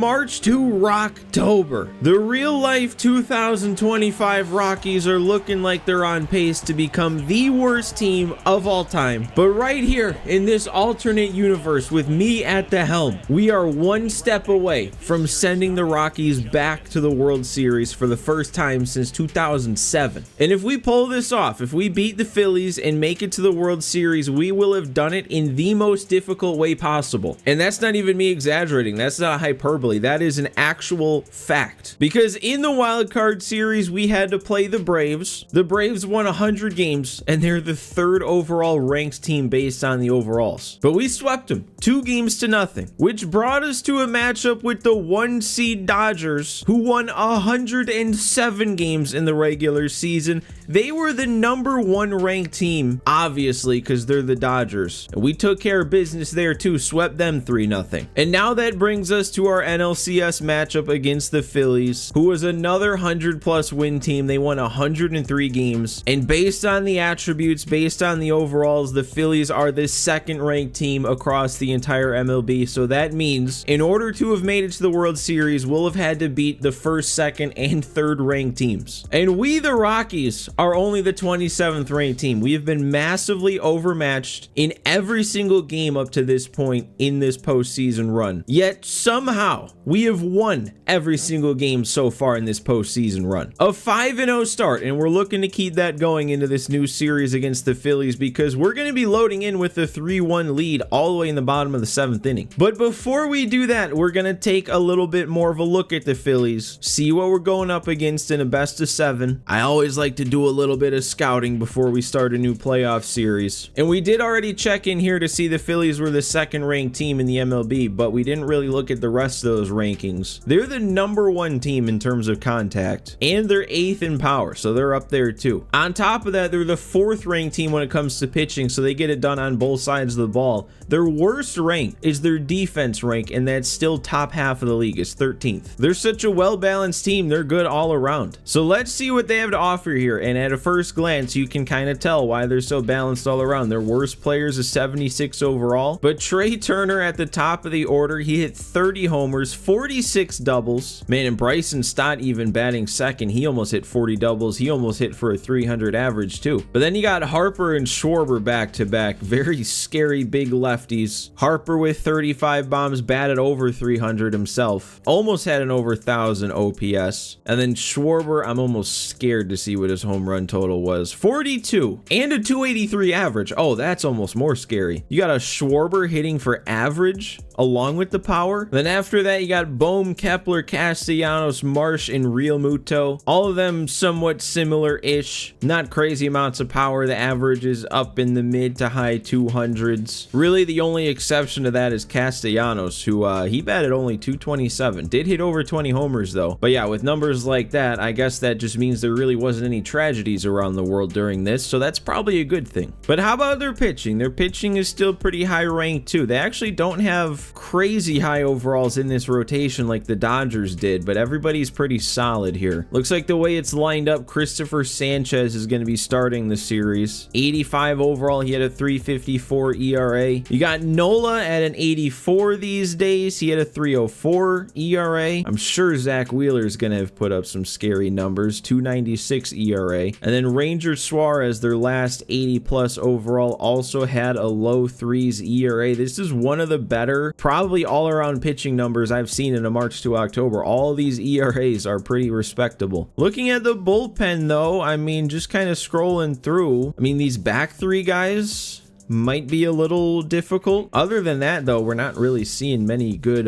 March to Rocktober. The real life 2025 Rockies are looking like they're on pace to become the worst team of all time. But right here in this alternate universe with me at the helm, we are one step away from sending the Rockies back to the World Series for the first time since 2007. And if we pull this off, if we beat the Phillies and make it to the World Series, we will have done it in the most difficult way possible. And that's not even me exaggerating. That's not hyperbole. That is an actual fact. Because in the wild card series, we had to play the Braves. The Braves won 100 games, and they're the third overall ranked team based on the overalls. But we swept them 2-0, which brought us to a matchup with the 1 seed Dodgers, who won 107 games in the regular season. They were the #1 ranked team, obviously, because they're the Dodgers. And we took care of business there too, swept them 3-0. And now that brings us to our NLCS matchup against the Phillies, who was another 100+ win team. They won 103 games. And based on the attributes, based on the overalls, the Phillies are the second ranked team across the entire MLB. So that means in order to have made it to the World Series, we'll have had to beat the first, second, and third ranked teams. And we, the Rockies, are only the 27th ranked team. We have been massively overmatched in every single game up to this point in this postseason run. Yet somehow we have won every single game so far in this postseason run. A 5-0 start, and we're looking to keep that going into this new series against the Phillies because we're going to be loading in with a 3-1 lead all the way in the bottom of the 7th inning. But before we do that, we're going to take a little bit more of a look at the Phillies, see what we're going up against in a best of 7. I always like to do a little bit of scouting before we start a new playoff series. And we did already check in here to see the Phillies were the second ranked team in the MLB, but we didn't really look at the rest of those rankings. They're the #1 team in terms of contact, and they're 8th in power, so they're up there too. On top of that, they're the 4th ranked team when it comes to pitching, so they get it done on both sides of the ball. Their worst rank is their defense rank, and that's still top half of the league. It's 13th. They're such a well-balanced team. They're good all around. So let's see what they have to offer here, and at a first glance, you can kind of tell why they're so balanced all around. Their worst players is 76 overall, but Trey Turner at the top of the order, he hit 30 homers, 46 doubles. Man, and Bryson Stott even batting second. He almost hit 40 doubles. He almost hit for a 300 average too. But then you got Harper and Schwarber back to back. Very scary big lefties. Harper with 35 bombs, batted over 300 himself. Almost had an over 1,000 OPS. And then Schwarber, I'm almost scared to see what his home run total was. 42 and a 283 average. Oh, that's almost more scary. You got a Schwarber hitting for average along with the power. Then after that, you got Bohm, Kepler, Castellanos, Marsh, and Real Muto. All of them somewhat similar-ish. Not crazy amounts of power. The average is up in the mid to high 200s. Really, the only exception to that is Castellanos, who he batted only 227. Did hit over 20 homers, though. But yeah, with numbers like that, I guess that just means there really wasn't any tragedies around the world during this, so that's probably a good thing. But how about their pitching? Their pitching is still pretty high ranked, too. They actually don't have crazy high overalls in this rotation like the Dodgers did, but everybody's pretty solid here. Looks like the way it's lined up, Christopher Sanchez is going to be starting the series. 85 overall, he had a 3.54 ERA. You got Nola at an 84 these days. He had a 3.04 ERA. I'm sure Zach Wheeler is going to have put up some scary numbers. 2.96 ERA. And then Ranger Suarez, their last 80+ overall, also had a low 3s ERA. This is one of the better, probably all-around pitching numbers I've seen in a March to October. All of these ERAs are pretty respectable. Looking at the bullpen, though, I mean, just kind of scrolling through, I mean, these back three guys might be a little difficult. Other than that, though, we're not really seeing many good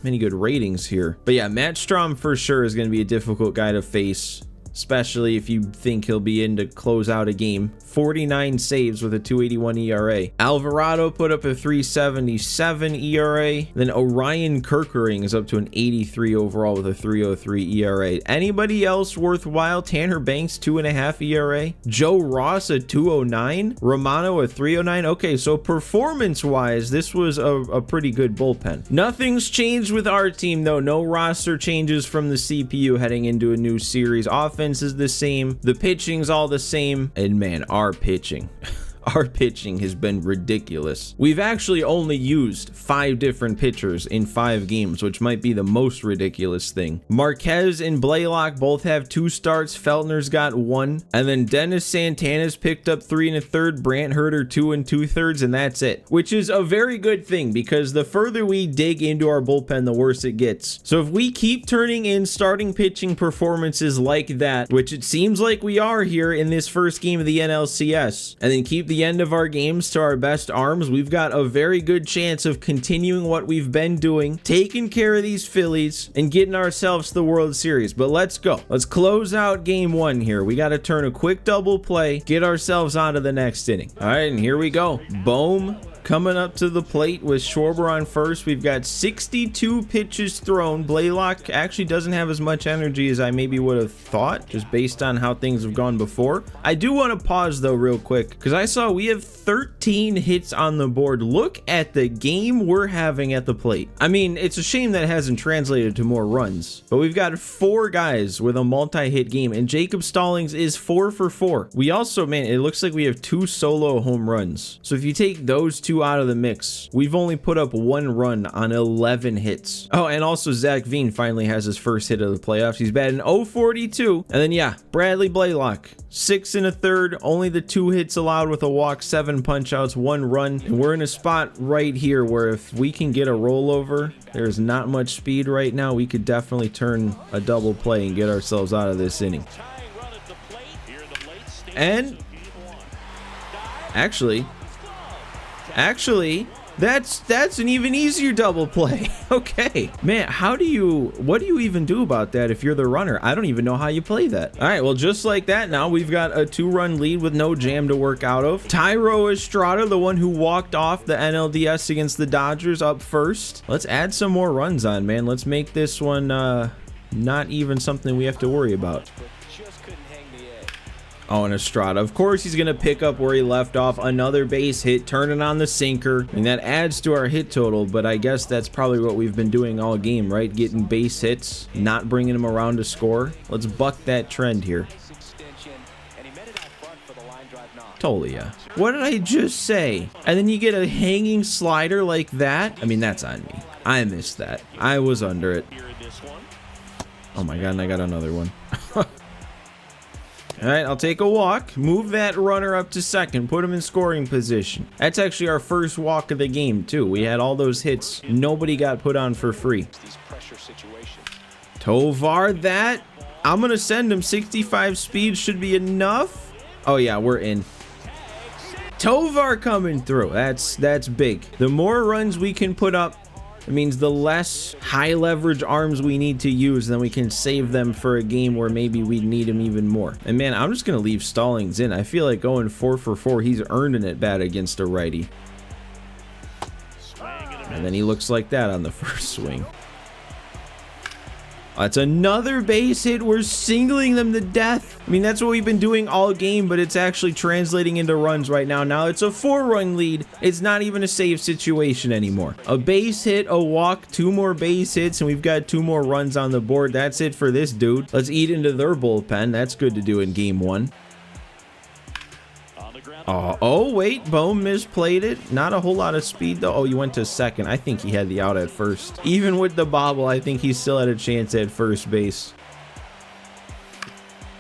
ratings here. But yeah, Matt Strahm for sure is going to be a difficult guy to face, especially if you think he'll be in to close out a game. 49 saves with a 2.81 ERA. Alvarado put up a 3.77 ERA. Then Orion Kerkering is up to an 83 overall with a 3.03 ERA. Anybody else worthwhile? Tanner Banks, 2.5 ERA. Joe Ross, a 2.09. Romano, a 3.09. Okay, so performance-wise, this was a pretty good bullpen. Nothing's changed with our team, though. No roster changes from the CPU heading into a new series. Offense is the same. The pitching's all the same. And man, our pitching. our pitching has been ridiculous. We've actually only used 5 different pitchers in 5 games, which might be the most ridiculous thing. Marquez and Blaylock both have 2 starts. Feltner's got 1. And then Dennis Santana's picked up 3 1/3. Brant Herter 2 2/3, and that's it. Which is a very good thing, because the further we dig into our bullpen, the worse it gets. So if we keep turning in starting pitching performances like that, which it seems like we are here in this first game of the NLCS, and then keep the end of our games to our best arms, we've got a very good chance of continuing what we've been doing, taking care of these Phillies, and getting ourselves the World Series. But let's go. Let's close out game 1 here. We got to turn a quick double play, get ourselves on to the next inning. All right, and here we go. Bohm coming up to the plate with Schwarber on first. We've got 62 pitches thrown. Blaylock actually doesn't have as much energy as I maybe would have thought, just based on how things have gone before. I do want to pause though real quick, because I saw we have 13 hits on the board. Look at the game we're having at the plate. I mean, it's a shame that it hasn't translated to more runs, but we've got 4 guys with a multi-hit game, and Jacob Stallings is 4 for 4. We also, man, it looks like we have 2 solo home runs. So if you take those 2 out of the mix, we've only put up 1 run on 11 hits. Oh, and also Zach Veen finally has his first hit of the playoffs. He's batting .042. And then yeah, Bradley Blaylock, 6 1/3, only the 2 hits allowed with a walk, 7 punch outs, 1 run. And we're in a spot right here where if we can get a rollover, there's not much speed right now, we could definitely turn a double play and get ourselves out of this inning. And actually, that's an even easier double play. Okay, man, what do you even do about that if you're the runner? I don't even know how you play that. All right, well, just like that, now we've got a 2-run lead with no jam to work out of. Tyro Estrada, the one who walked off the NLDS against the Dodgers, up first. Let's add some more runs on, man. Let's make this one not even something we have to worry about. Oh, and Estrada, of course, he's going to pick up where he left off. Another base hit, turning on the sinker. And that adds to our hit total, but I guess that's probably what we've been doing all game, right? Getting base hits, not bringing them around to score. Let's buck that trend here. Tolia. What did I just say? And then you get a hanging slider like that? I mean, that's on me. I missed that. I was under it. Oh my God, and I got another one. All right, I'll take a walk, move that runner up to second, put him in scoring position. That's actually our first walk of the game, too. We had all those hits. Nobody got put on for free. Tovar, that. I'm going to send him 65 speed. Should be enough. Oh, yeah, we're in. Tovar coming through. That's big. The more runs we can put up, it means the less high leverage arms we need to use, then we can save them for a game where maybe we need them even more. And man, I'm just going to leave Stallings in. I feel like going 4 for 4, he's earning it bad against a righty. And then he looks like that on the first swing. That's another base hit. We're singling them to death. I mean, that's what we've been doing all game, but it's actually translating into runs right now. Now it's a 4-run lead. It's not even a save situation anymore. A base hit, a walk, 2 more base hits, and we've got 2 more runs on the board. That's it for this dude. Let's eat into their bullpen. That's good to do in game 1. Oh, wait, Bohm misplayed it. Not a whole lot of speed, though. Oh, you went to second. I think he had the out at first. Even with the bobble, I think he still had a chance at first base.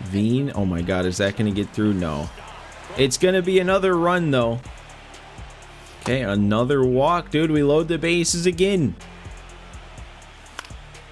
Veen, oh my God, is that going to get through? No. It's going to be another run, though. Okay, another walk. Dude, we load the bases again.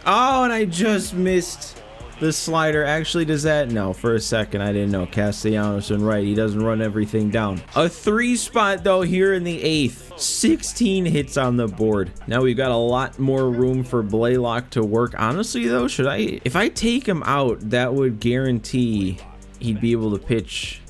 Oh, and I just missed the slider. Actually, does that? No, for a second I didn't know. Castellanos and right, he doesn't run everything down. A 3 spot though here in the 8th. 16 hits on the board. Now we've got a lot more room for Blaylock to work. Honestly though, if I take him out, that would guarantee he'd be able to pitch,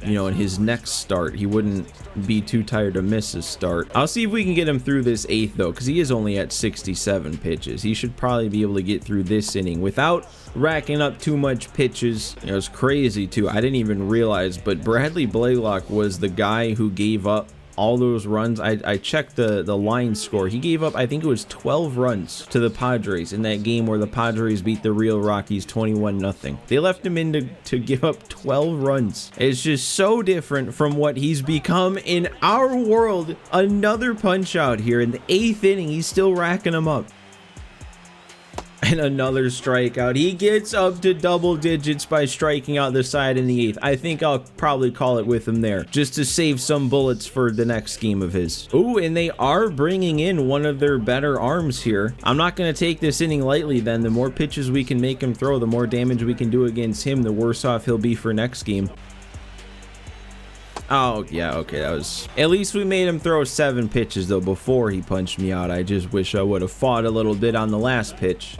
you know, in his next start. He wouldn't be too tired to miss his start. I'll see if we can get him through this 8th though, because he is only at 67 pitches. He should probably be able to get through this inning without racking up too much pitches. It was crazy too. I didn't even realize, but Bradley Blaylock was the guy who gave up all those runs. I checked the line score. He gave up, I think it was 12 runs to the Padres in that game where the Padres beat the real Rockies 21-0. They left him in to give up 12 runs. It's just so different from what he's become in our world. Another punch out here in the 8th inning. He's still racking them up. And another strikeout. He gets up to double digits by striking out the side in the 8th. I think I'll probably call it with him there, just to save some bullets for the next game of his. Ooh, and they are bringing in one of their better arms here. I'm not going to take this inning lightly then. The more pitches we can make him throw, the more damage we can do against him, the worse off he'll be for next game. Oh, yeah, okay, that was... At least we made him throw 7 pitches, though, before he punched me out. I just wish I would have fought a little bit on the last pitch.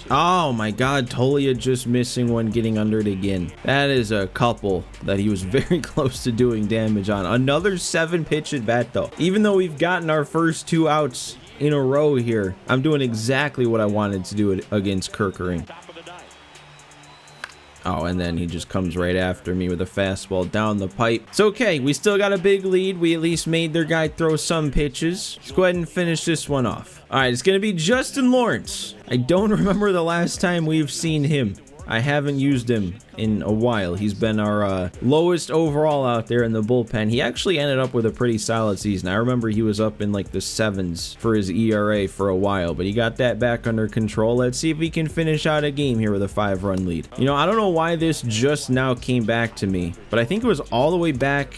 Oh, my God, Tolia just missing one, getting under it again. That is a couple that he was very close to doing damage on. Another 7-pitch at bat, though. Even though we've gotten our first 2 outs in a row here, I'm doing exactly what I wanted to do against Kerkering. Oh, and then he just comes right after me with a fastball down the pipe. It's okay. We still got a big lead. We at least made their guy throw some pitches. Let's go ahead and finish this one off. All right, it's going to be Justin Lawrence. I don't remember the last time we've seen him. I haven't used him in a while. He's been our lowest overall out there in the bullpen. He actually ended up with a pretty solid season. I remember he was up in like the 7s for his ERA for a while, but he got that back under control. Let's see if we can finish out a game here with a 5-run lead. You know, I don't know why this just now came back to me, but I think it was all the way back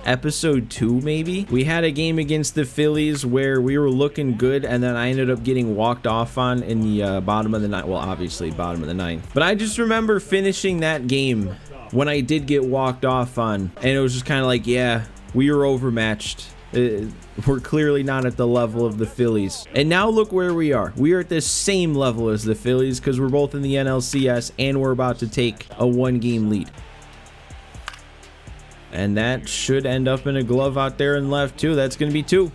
episode 2 maybe. We had a game against the Phillies where we were looking good, and then I ended up getting walked off on in the bottom of the 9th. Well, obviously bottom of the 9th, but I just remember finishing that game when I did get walked off on, and it was just kind of like, yeah, we were overmatched. We're clearly not at the level of the Phillies. And now look where we are. We are at the same level as the Phillies because we're both in the NLCS and we're about to take a 1-game lead. And that should end up in a glove out there in left too. That's going to be 2.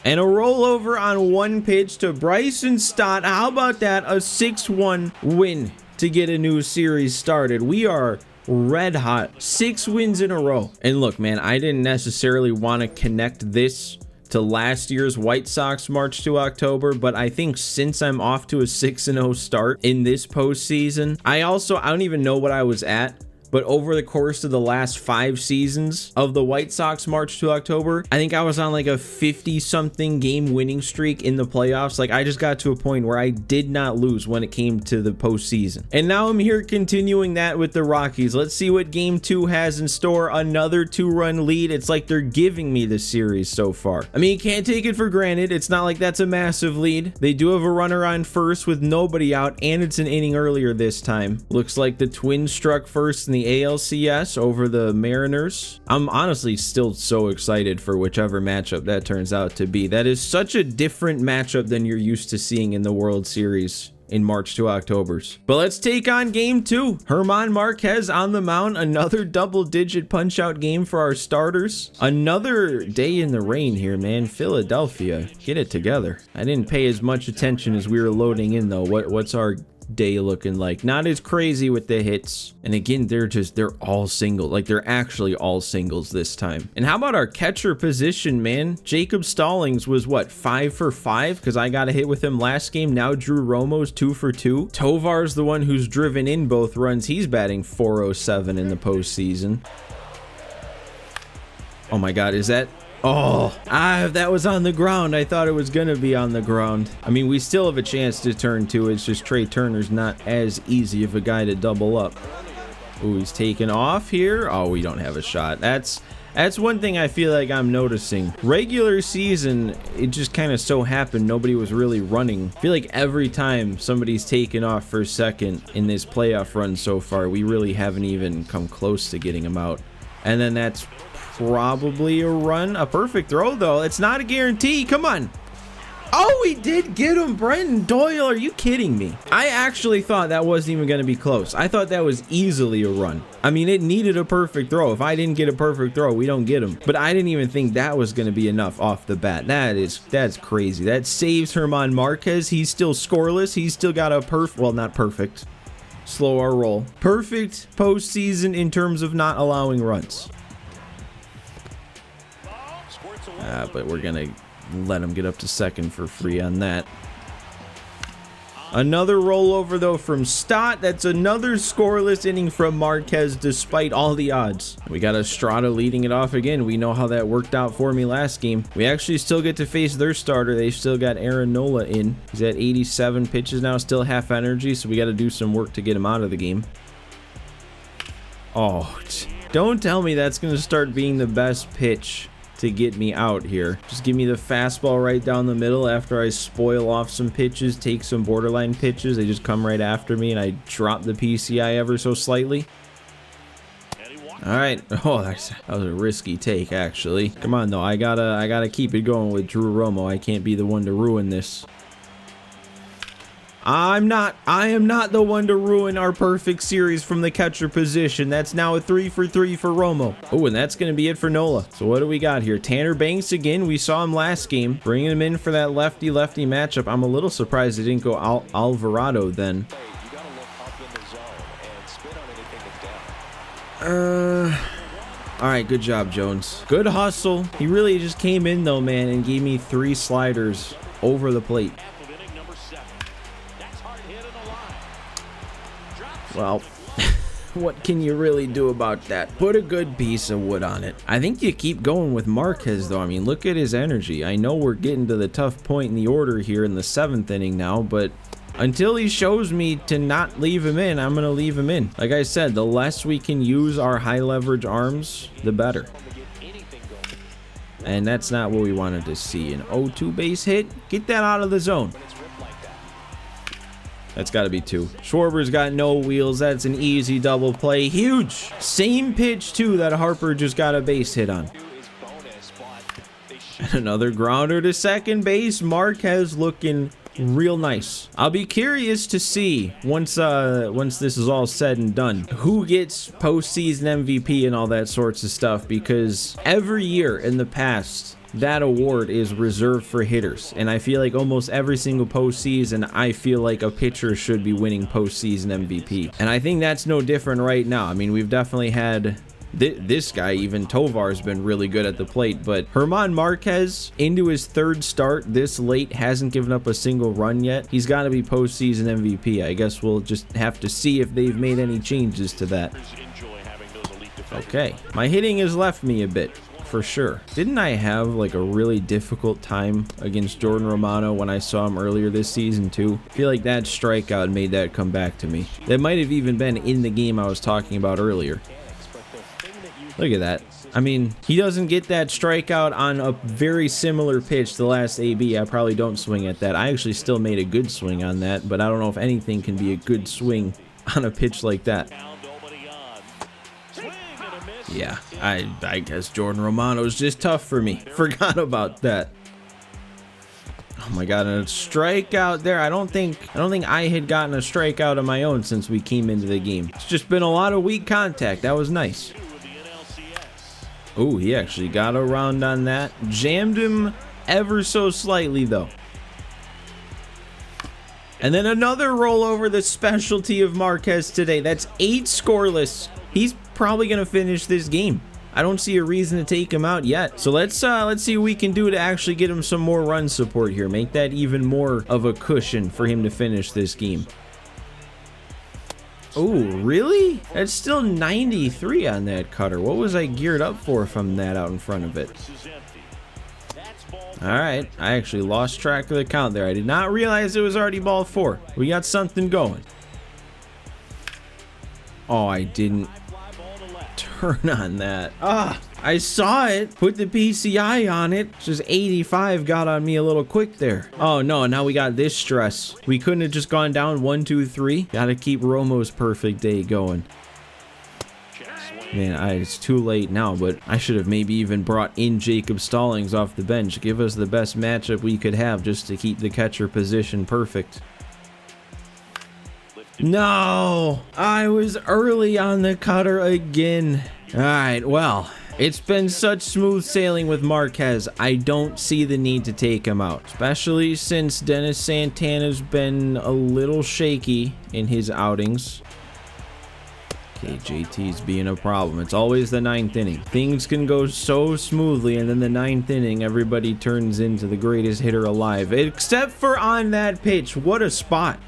And a rollover on 1 pitch to Bryson Stott. How about that? A 6-1 win to get a new series started. We are red hot. 6 wins in a row. And look, man, I didn't necessarily want to connect this to last year's White Sox March to October, but I think since I'm off to a 6-0 start in this postseason, I don't even know what I was at, but over the course of the last 5 seasons of the White Sox March to October, I think I was on like a 50-something game winning streak in the playoffs. Like, I just got to a point where I did not lose when it came to the postseason. And now I'm here continuing that with the Rockies. Let's see what game 2 has in store. Another 2-run lead. It's like they're giving me this series so far. I mean, you can't take it for granted. It's not like that's a massive lead. They do have a runner on first with nobody out, and it's an inning earlier this time. Looks like the Twins struck first in the ALCS over the Mariners. I'm honestly still so excited for whichever matchup that turns out to be. That is such a different matchup than you're used to seeing in the World Series in March to Octobers. But let's take on game 2. German Marquez on the mound. Another double-digit punch-out game for our starters. Another day in the rain here, man. Philadelphia, get it together. I didn't pay as much attention as we were loading in, though. What's our day looking like? Not as crazy with the hits, and again, they're all singles. Like, they're actually all singles this time. And how about our catcher position, man? Jacob Stallings was what, 5 for 5 because I got a hit with him last game. Now Drew Romo's 2 for 2. Tovar's the one who's driven in both runs. He's batting .407 in the postseason. Oh my God, is that... Oh, that was on the ground. I thought it was going to be on the ground. I mean, we still have a chance to turn 2. It's just Trey Turner's not as easy of a guy to double up. Ooh, he's taking off here. Oh, we don't have a shot. That's one thing I feel like I'm noticing. Regular season, it just kind of so happened nobody was really running. I feel like every time somebody's taken off for second in this playoff run so far, we really haven't even come close to getting him out. And then that's probably a run. A perfect throw, though. It's not a guarantee. Come on. Oh, we did get him. Brenton Doyle, are you kidding me? I actually thought that wasn't even going to be close. I thought that was easily a run. I mean, it needed a perfect throw. If I didn't get a perfect throw, we don't get him. But I didn't even think that was going to be enough off the bat. That's crazy. That saves German Marquez. He's still scoreless. He's still got a well, not perfect. Slow our roll. Perfect postseason in terms of not allowing runs. But we're going to let him get up to second for free on that. Another rollover, though, from Stott. That's another scoreless inning from Marquez, despite all the odds. We got Estrada leading it off again. We know how that worked out for me last game. We actually still get to face their starter. They still got Aaron Nola in. He's at 87 pitches now, still half energy, so we got to do some work to get him out of the game. Oh, don't tell me that's going to start being the best pitch to get me out here. Just give me the fastball right down the middle after I spoil off some pitches, take some borderline pitches. They just come right after me and I drop the PCI ever so slightly. All right. Oh, that was a risky take, actually. Come on, though. I gotta keep it going with Drew Romo. I can't be the one to ruin this. I am not the one to ruin our perfect series from the catcher position. That's now a 3 for 3 for Romo. Oh, and that's going to be it for Nola. So what do we got here? Tanner Banks again. We saw him last game. Bringing him in for that lefty-lefty matchup. I'm a little surprised they didn't go Alvarado then. All right, good job, Jones. Good hustle. He really just came in, though, man, and gave me 3 sliders over the plate. Well, what can you really do about that? Put a good piece of wood on it. I think you keep going with Marquez, though. I mean, look at his energy. I know we're getting to the tough point in the order here in the 7th inning now, but until he shows me to not leave him in, I'm going to leave him in. Like I said, the less we can use our high leverage arms, the better. And that's not what we wanted to see. An 0-2 base hit. Get that out of the zone. That's got to be 2. Schwarber's got no wheels. That's an easy double play. Huge. Same pitch, too, that Harper just got a base hit on. And another grounder to second base. Marquez looking real nice. I'll be curious to see once this is all said and done, who gets postseason MVP and all that sorts of stuff, because every year in the past, that award is reserved for hitters, and I feel like almost every single postseason, I feel like a pitcher should be winning postseason MVP, and I think that's no different right now. I mean, we've definitely had this guy, even Tovar's been really good at the plate, but German Marquez, into his 3rd start this late, hasn't given up a single run yet. He's got to be postseason MVP. I guess we'll just have to see if they've made any changes to that. Okay, my hitting has left me a bit, for sure. Didn't I have like a really difficult time against Jordan Romano when I saw him earlier this season too? I feel like that strikeout made that come back to me. That might have even been in the game I was talking about earlier. Look at that. I mean, he doesn't get that strikeout on a very similar pitch the last AB. I probably don't swing at that. I actually still made a good swing on that, but I don't know if anything can be a good swing on a pitch like that. Yeah, I guess Jordan Romano's just tough for me. Forgot about that. Oh my god, and a strikeout there. I don't think I had gotten a strikeout of my own since we came into the game. It's just been a lot of weak contact. That was nice. Oh, he actually got around on that. Jammed him ever so slightly, though. And then another rollover, the specialty of Marquez today. That's 8 scoreless. He's probably going to finish this game. I don't see a reason to take him out yet. So let's see what we can do to actually get him some more run support here. Make that even more of a cushion for him to finish this game. Oh, really? That's still 93 on that cutter. What was I geared up for from that out in front of it? All right, I actually lost track of the count there. I did not realize it was already ball 4. We got something going. Oh, I didn't turn on that. I saw it, put the PCI on it. Just 85 got on me a little quick there. Oh no, now we got this stress. We couldn't have just gone down 1, 2, 3. Gotta keep Romo's perfect day going. Man, it's too late now, but I should have maybe even brought in Jacob Stallings off the bench. Give us the best matchup we could have just to keep the catcher position perfect. No, I was early on the cutter again. All right, well, it's been such smooth sailing with Marquez. I don't see the need to take him out, especially since Dennis Santana's been a little shaky in his outings. Okay, JT's being a problem. It's always the 9th inning. Things can go so smoothly, and then the 9th inning, everybody turns into the greatest hitter alive. Except for on that pitch. What a spot.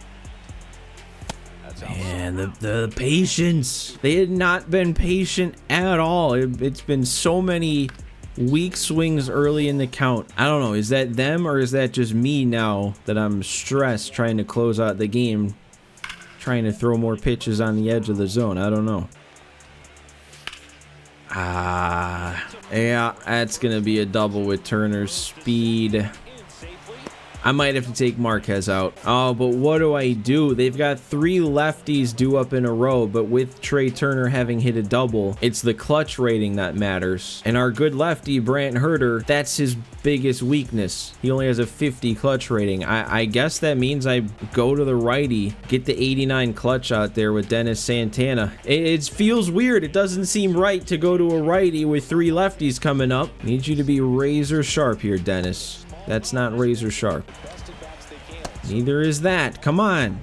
Man, the patience. They had not been patient at all. It's been so many weak swings early in the count. I don't know. Is that them or is that just me now that I'm stressed trying to close out the game? Trying to throw more pitches on the edge of the zone. I don't know. Yeah, that's gonna be a double with Turner's speed. I might have to take Marquez out. Oh, but what do I do? They've got 3 lefties due up in a row, but with Trey Turner having hit a double, it's the clutch rating that matters. And our good lefty, Brant Herter, that's his biggest weakness. He only has a 50 clutch rating. I guess that means I go to the righty, get the 89 clutch out there with Dennis Santana. It feels weird. It doesn't seem right to go to a righty with 3 lefties coming up. Need you to be razor sharp here, Dennis. That's not razor sharp. Neither is that. Come on.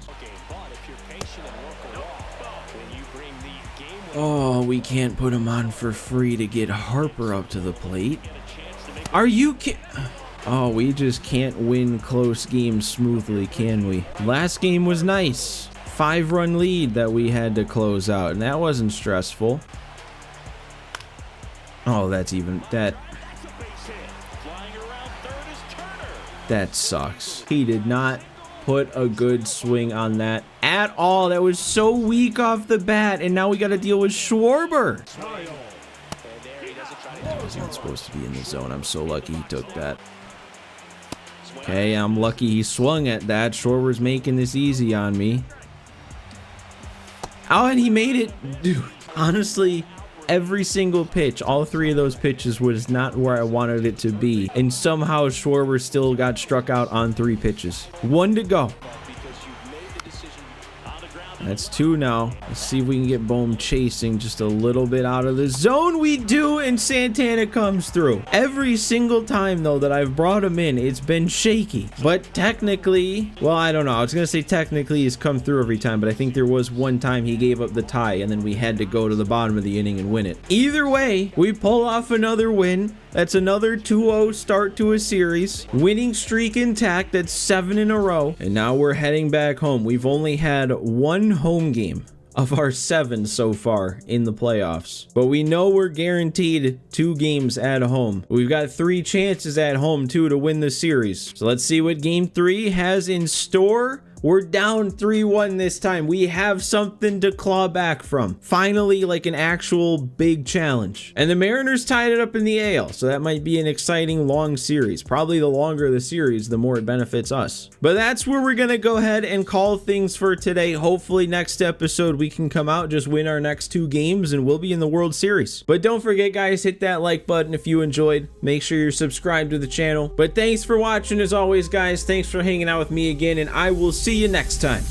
Oh, we can't put him on for free to get Harper up to the plate. Are you kidding? Oh, we just can't win close games smoothly, can we? Last game was nice. 5-run lead that we had to close out, and that wasn't stressful. Oh, that's even... That sucks. He did not put a good swing on that at all. That was so weak off the bat, and now we got to deal with Schwarber. That was not supposed to be in the zone. I'm so lucky he took that. Okay, I'm lucky he swung at that. Schwarber's making this easy on me. Oh, and he made it. Dude, honestly... Every single pitch, all 3 of those pitches was not where I wanted it to be. And somehow Schwarber still got struck out on 3 pitches. 1 to go. That's 2 now. Let's see if we can get Bohm chasing just a little bit out of the zone. We do, and Santana comes through. Every single time, though, that I've brought him in, it's been shaky. But technically, well, I don't know. I was going to say technically he's come through every time, but I think there was one time he gave up the tie, and then we had to go to the bottom of the inning and win it. Either way, we pull off another win. That's another 2-0 start to a series. Winning streak intact. That's 7 in a row. And now we're heading back home. We've only had 1 home game of our 7 so far in the playoffs. But we know we're guaranteed 2 games at home. We've got 3 chances at home, too, to win the series. So let's see what Game 3 has in store. We're down 3-1 this time. We have something to claw back from. Finally, like an actual big challenge. And the Mariners tied it up in the AL, so that might be an exciting long series. Probably the longer the series, the more it benefits us. But that's where we're gonna go ahead and call things for today. Hopefully next episode we can come out, just win our next 2 games, and we'll be in the World Series. But don't forget, guys, hit that like button if you enjoyed. Make sure you're subscribed to the channel. But thanks for watching as always, guys. Thanks for hanging out with me again, and I will see you next time.